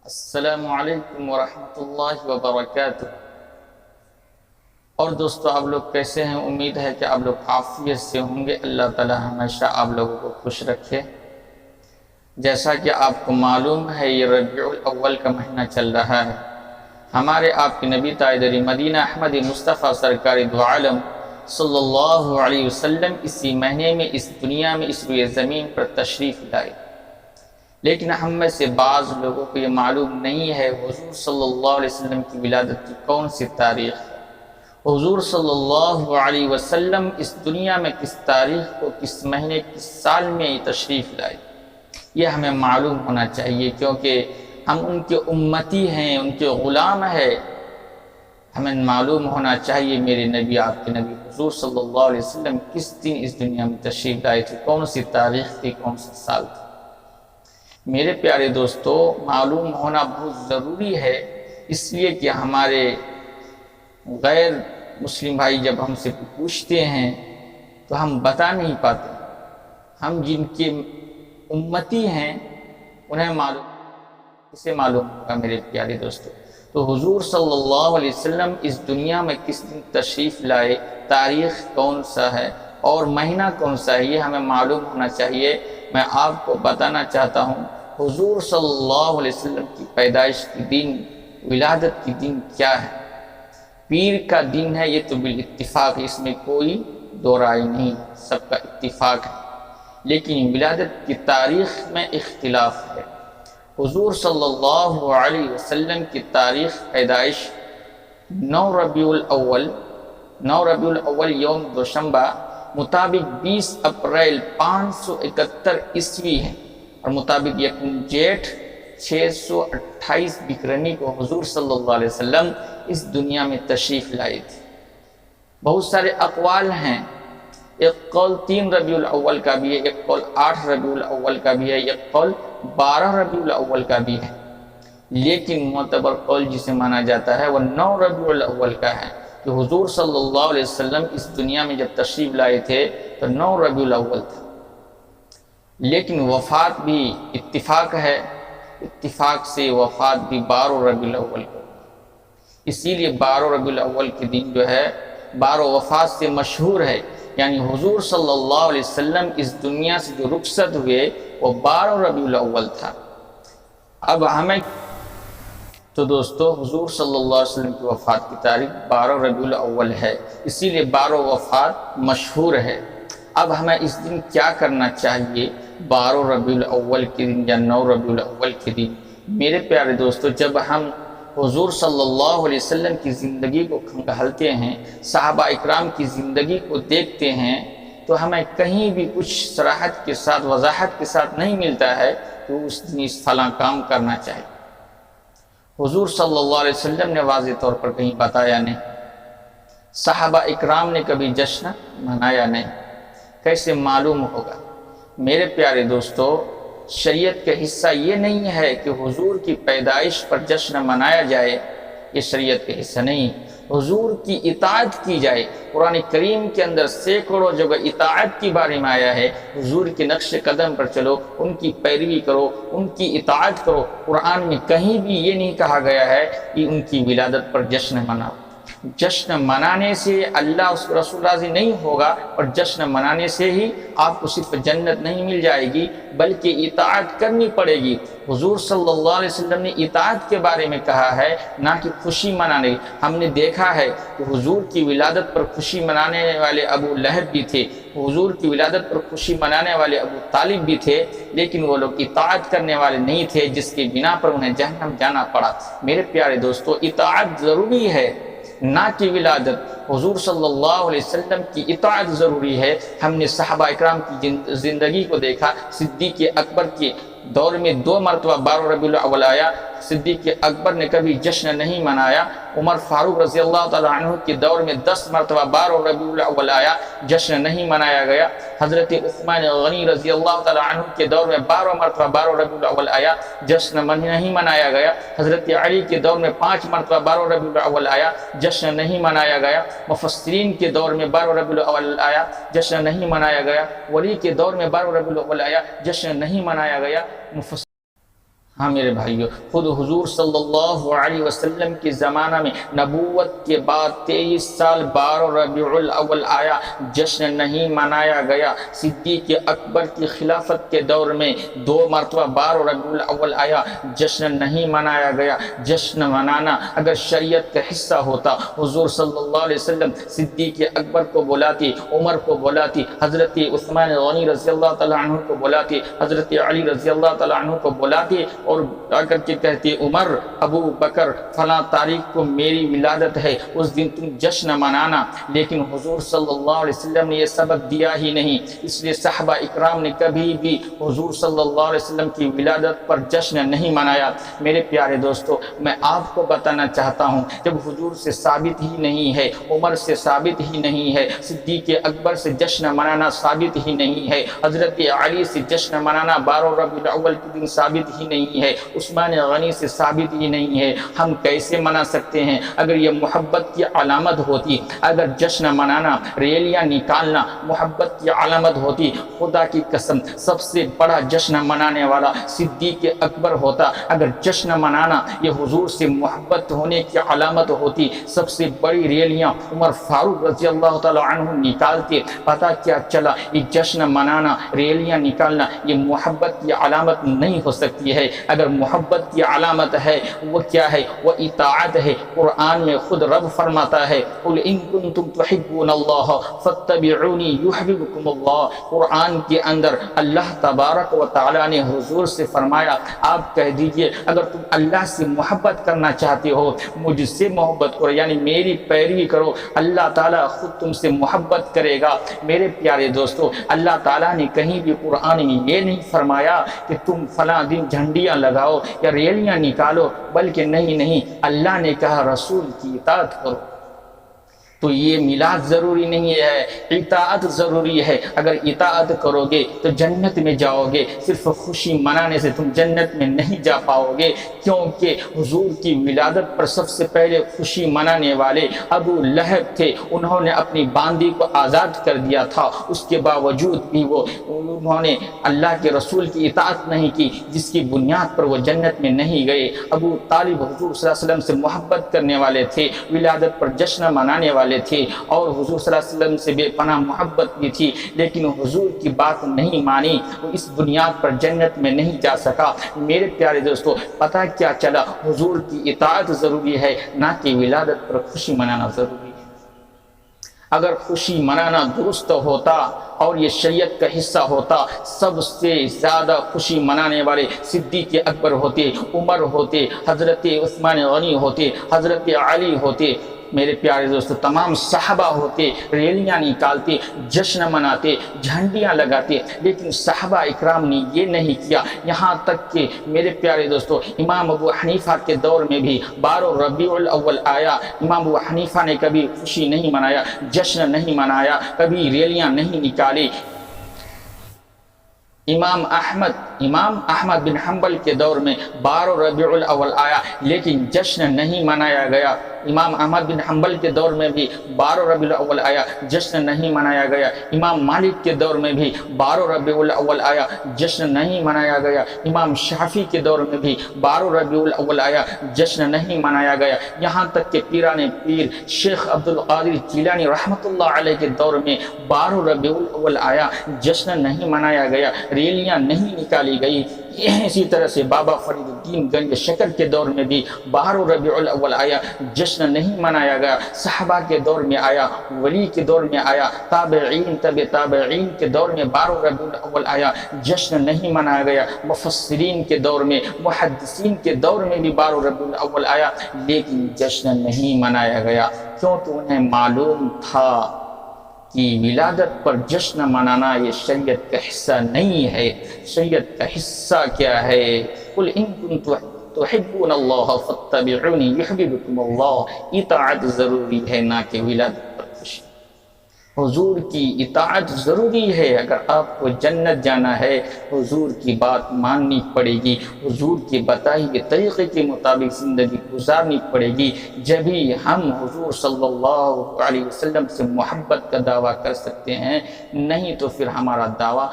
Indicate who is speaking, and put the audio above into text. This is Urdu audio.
Speaker 1: السلام علیکم ورحمۃ اللہ وبرکاتہ۔ اور دوستو، آپ لوگ کیسے ہیں؟ امید ہے کہ آپ لوگ عافیت سے ہوں گے۔ اللہ تعالی ہمیشہ آپ لوگوں کو خوش رکھے۔ جیسا کہ آپ کو معلوم ہے، یہ ربیع الاول کا مہینہ چل رہا ہے۔ ہمارے آپ کے نبی تاجدار مدینہ احمد مصطفیٰ سرکار دو عالم صلی اللہ علیہ وسلم اسی مہینے میں اس دنیا میں اس روئے زمین پر تشریف لائے، لیکن ہم میں سے بعض لوگوں کو یہ معلوم نہیں ہے حضور صلی اللہ علیہ وسلم کی ولادت کی کون سی تاریخ ہے۔ حضور صلی اللہ علیہ وسلم اس دنیا میں کس تاریخ کو، کس مہینے، کس سال میں تشریف لائے، یہ ہمیں معلوم ہونا چاہیے، کیونکہ ہم ان کے امتی ہیں، ان کے غلام ہیں۔ ہمیں معلوم ہونا چاہیے میرے نبی، آپ کے نبی حضور صلی اللہ علیہ وسلم کس دن اس دنیا میں تشریف لائے تھے، کون سی تاریخ تھی، کون سی سال تھی۔ میرے پیارے دوستو، معلوم ہونا بہت ضروری ہے، اس لیے کہ ہمارے غیر مسلم بھائی جب ہم سے پوچھتے ہیں تو ہم بتا نہیں پاتے۔ ہم جن کے امتی ہیں انہیں معلوم، اسے معلوم ہوگا میرے پیارے دوستو۔ تو حضور صلی اللہ علیہ وسلم اس دنیا میں کس دن تشریف لائے، تاریخ کون سا ہے اور مہینہ کون سا ہے، یہ ہمیں معلوم ہونا چاہیے۔ میں آپ کو بتانا چاہتا ہوں حضور صلی اللہ علیہ وسلم کی پیدائش کی دن، ولادت کی دن کیا ہے۔ پیر کا دن ہے، یہ تو بالاتفاق، اس میں کوئی دو رائے نہیں، سب کا اتفاق ہے، لیکن ولادت کی تاریخ میں اختلاف ہے۔ حضور صلی اللہ علیہ وسلم کی تاریخ پیدائش 9 ربیع الاول یوم دوشنبہ مطابق 20 اپریل 571 عیسوی ہے، اور مطابق یکم جیٹھ 628 بکرمی کو حضور صلی اللہ علیہ وسلم اس دنیا میں تشریف لائے تھے۔ بہت سارے اقوال ہیں، ایک قول 3 ربیع الاول کا بھی ہے، ایک قول 8 ربیع الاول کا بھی ہے، ایک قول 12 ربیع الاول کا بھی ہے، لیکن معتبر قول جسے مانا جاتا ہے وہ 9 ربیع الاول کا ہے، کہ حضور صلی اللہ علیہ وسلم اس دنیا میں جب تشریف لائے تھے تو 9 ربیع الاول تھا۔ لیکن وفات بھی اتفاق ہے، اتفاق سے وفات بھی 12 ربیع الاول کو، اسی لیے 12 ربیع الاول کے دن جو ہے 12 وفات سے مشہور ہے، یعنی حضور صلی اللہ علیہ وسلم اس دنیا سے جو رخصت ہوئے وہ 12 ربیع الاول تھا۔ اب ہمیں تو دوستو حضور صلی اللہ علیہ وسلم کی وفات کی تاریخ 12 ربیع الاول ہے، اسی لیے 12 وفات مشہور ہے۔ اب ہمیں اس دن کیا کرنا چاہیے 12 ربیع الاول کے دن یا 9 ربیع الاول کے دن؟ میرے پیارے دوستو، جب ہم حضور صلی اللہ علیہ وسلم کی زندگی کو کھنگالتے ہیں، صحابہ اکرام کی زندگی کو دیکھتے ہیں، تو ہمیں کہیں بھی کچھ صراحت کے ساتھ، وضاحت کے ساتھ نہیں ملتا ہے کہ اس دن اس فلاں کام کرنا چاہیے۔ حضور صلی اللہ علیہ وسلم نے واضح طور پر کہیں بتایا نہیں، صحابہ اکرام نے کبھی جشن منایا نہیں، کیسے معلوم ہوگا؟ میرے پیارے دوستو، شریعت کا حصہ یہ نہیں ہے کہ حضور کی پیدائش پر جشن منایا جائے، یہ شریعت کا حصہ نہیں۔ حضور کی اطاعت کی جائے، قرآن کریم کے اندر سینکڑوں جگہ اطاعت کے بارے میں آیا ہے، حضور کے نقش قدم پر چلو، ان کی پیروی کرو، ان کی اطاعت کرو۔ قرآن میں کہیں بھی یہ نہیں کہا گیا ہے کہ ان کی ولادت پر جشن مناؤ۔ جشن منانے سے اللہ اس رسول راضی نہیں ہوگا، اور جشن منانے سے ہی آپ کو صرف جنت نہیں مل جائے گی بلکہ اطاعت کرنی پڑے گی۔ حضور صلی اللہ علیہ وسلم نے اطاعت کے بارے میں کہا ہے، نہ کہ خوشی منانے۔ ہم نے دیکھا ہے کہ حضور کی ولادت پر خوشی منانے والے ابو لہب بھی تھے، حضور کی ولادت پر خوشی منانے والے ابو طالب بھی تھے، لیکن وہ لوگ اطاعت کرنے والے نہیں تھے، جس کی بنا پر انہیں جہنم جانا پڑا۔ میرے پیارے دوستو، اطاعت ضروری ہے، نہ کہ ولادت۔ حضور صلی اللہ علیہ وسلم کی اطاعت ضروری ہے۔ ہم نے صحابہ اکرام کی زندگی کو دیکھا، صدیق اکبر کے دور میں 2 مرتبہ 12 ربیع الاول آیا، صدیق اکبر نے کبھی جشن نہیں منایا۔ عمر فاروق رضی اللہ تعالیٰ عنہ کے دور میں 10 مرتبہ 12 ربیع الاول آیا، جشن نہیں منایا گیا۔ حضرت عثمان غنی رضی اللہ تعالیٰ عنہ کے دور میں 12 مرتبہ 12 ربیع الاول آیا، جشن نہیں منایا گیا۔ حضرت علی کے دور میں 5 مرتبہ 12 ربیع الاول آیا، جشن نہیں منایا گیا۔ مفسرین کے دور میں 12 ربیع الاول آیا، جشن نہیں منایا گیا۔ ولی کے دور میں 12 ربیع الاول آیا، جشن نہیں منایا گیا۔ ہاں میرے بھائیو، خود حضور صلی اللہ علیہ وسلم کے زمانہ میں نبوت کے بعد 23 سال 12 ربیع الاول آیا، جشن نہیں منایا گیا۔ صدیق اکبر کی خلافت کے دور میں 2 مرتبہ 12 ربیع الاول آیا، جشن نہیں منایا گیا۔ جشن منانا اگر شریعت کا حصہ ہوتا، حضور صلی اللہ علیہ وسلم صدیق اکبر کو بلاتی، عمر کو بلاتی، حضرت عثمان غنی رضی اللہ تعالیٰ عنہ کو بلاتی، حضرت علی رضی اللہ تعالیٰ عنہ کو بلاتی اور آ کر کے کہتی، عمر، ابو بکر، فلاں تاریخ کو میری ولادت ہے، اس دن تم جشن منانا۔ لیکن حضور صلی اللہ علیہ وسلم نے یہ سبق دیا ہی نہیں، اس لیے صحابہ اکرام نے کبھی بھی حضور صلی اللہ علیہ وسلم کی ولادت پر جشن نہیں منایا۔ میرے پیارے دوستو، میں آپ کو بتانا چاہتا ہوں، جب حضور سے ثابت ہی نہیں ہے، عمر سے ثابت ہی نہیں ہے، صدیق اکبر سے جشن منانا ثابت ہی نہیں ہے، حضرت علی سے جشن منانا 12 ربیع الاول کے دن ثابت ہی نہیں ہے، عثمان غنی سے ثابت ہی نہیں ہے، ہم کیسے منا سکتے ہیں؟ اگر یہ محبت کی علامت ہوتی، اگر جشن منانا، ریلیاں نکالنا محبت کی علامت ہوتی، خدا کی قسم سب سے بڑا جشن منانے والا صدیق اکبر ہوتا۔ اگر جشن منانا یہ حضور سے محبت ہونے کی علامت ہوتی، سب سے بڑی ریلیاں عمر فاروق رضی اللہ تعالی عنہ نکالتے۔ پتہ کیا چلا؟ یہ جشن منانا، ریلیاں نکالنا یہ محبت کی علامت نہیں ہو سکتی ہے۔ اگر محبت کی علامت ہے وہ کیا ہے؟ وہ اطاعت ہے۔ قرآن میں خود رب فرماتا ہے، قل ان کنتم تحبون اللہ فاتبعونی یحببکم اللہ۔ قرآن کے اندر اللہ تبارک و تعالی نے حضور سے فرمایا، آپ کہہ دیجئے اگر تم اللہ سے محبت کرنا چاہتے ہو، مجھ سے محبت کرو، یعنی میری پیروی کرو، اللہ تعالیٰ خود تم سے محبت کرے گا۔ میرے پیارے دوستو، اللہ تعالیٰ نے کہیں بھی قرآن میں یہ نہیں فرمایا کہ تم فلاں دن جھنڈیاں لگاؤ یا ریلیاں نکالو، بلکہ نہیں، اللہ نے کہا رسول کی اطاعت کرو۔ تو یہ میلاد ضروری نہیں ہے، اطاعت ضروری ہے۔ اگر اطاعت کرو گے تو جنت میں جاؤ گے، صرف خوشی منانے سے تم جنت میں نہیں جا پاؤ گے، کیونکہ حضور کی ولادت پر سب سے پہلے خوشی منانے والے ابو لہب تھے۔ انہوں نے اپنی باندی کو آزاد کر دیا تھا، اس کے باوجود بھی انہوں نے اللہ کے رسول کی اطاعت نہیں کی، جس کی بنیاد پر وہ جنت میں نہیں گئے۔ ابو طالب حضور صلی اللہ علیہ وسلم سے محبت کرنے والے تھے، ولادت پر جشن منانے والے تھے، اور حضور صلی اللہ علیہ وسلم سے بے پناہ محبت بھی تھی، لیکن حضور کی بات نہیں مانی، وہ اس بنیاد پر جنت میں نہیں جا سکا۔ میرے پیارے دوستو، پتہ کیا چلا؟ حضور کی اطاعت ضروری ہے، نہ کہ ولادت پر خوشی منانا ضروری ہے۔ اگر خوشی منانا درست ہوتا اور یہ شریعت کا حصہ ہوتا، سب سے زیادہ خوشی منانے والے صدیق اکبر ہوتے، عمر ہوتے، حضرت عثمان غنی ہوتے، حضرت علی ہوتے۔ میرے پیارے دوستو، تمام صحابہ ہوتے، ریلیاں نکالتے، جشن مناتے، جھنڈیاں لگاتے، لیکن صحابہ اکرام نے یہ نہیں کیا۔ یہاں تک کہ میرے پیارے دوستو، امام ابو حنیفہ کے دور میں بھی 12 ربیع الاول آیا، امام ابو حنیفہ نے کبھی خوشی نہیں منایا، جشن نہیں منایا، کبھی ریلیاں نہیں نکالی۔ امام احمد بن حنبل کے دور میں 12 ربیع الاول آیا، لیکن جشن نہیں منایا گیا۔ امام احمد بن حنبل کے دور میں بھی 12 ربیع الاول آیا، جشن نہیں منایا گیا۔ امام مالک کے دور میں بھی 12 ربیع الاول آیا، جشن نہیں منایا گیا۔ امام شافعی کے دور میں بھی 12 ربیع الاول آیا، جشن نہیں منایا گیا۔ یہاں تک کہ پیران پیر شیخ عبد القادر جیلانی رحمۃ اللہ علیہ کے دور میں 12 ربیع الاول آیا، جشن نہیں منایا گیا، ریلیاں نہیں نکالی گئی۔ اسی طرح سے بابا فرید الدین گنج شکر کے دور میں بھی 12 ربیع الاول آیا، جشن نہیں منایا گیا۔ صحابہ کے دور میں آیا، ولی کے دور میں آیا، تابعین تابعین کے دور میں 12 ربیع الاول آیا، جشن نہیں منایا گیا۔ مفسرین کے دور میں، محدثین کے دور میں بھی 12 ربیع الاول آیا، لیکن جشن نہیں منایا گیا، کیونکہ انہیں معلوم تھا کہ ولادت پر جشن منانا یہ شریعت کا حصہ نہیں ہے۔ شریعت کا حصہ کیا ہے؟ قل ان کنتم تحبون اللہ فاتبعونی یحببکم اللہ۔ اطاعت ضروری ہے، نہ کہ ولادت پر خوشی۔ حضور کی اطاعت ضروری ہے۔ اگر آپ کو جنت جانا ہے، حضور کی بات ماننی پڑے گی، حضور کے بتائے ہوئے طریقے کے مطابق زندگی گزارنی پڑے گی، جبھی ہم حضور صلی اللہ علیہ وسلم سے محبت کا دعویٰ کر سکتے ہیں، نہیں تو پھر ہمارا دعویٰ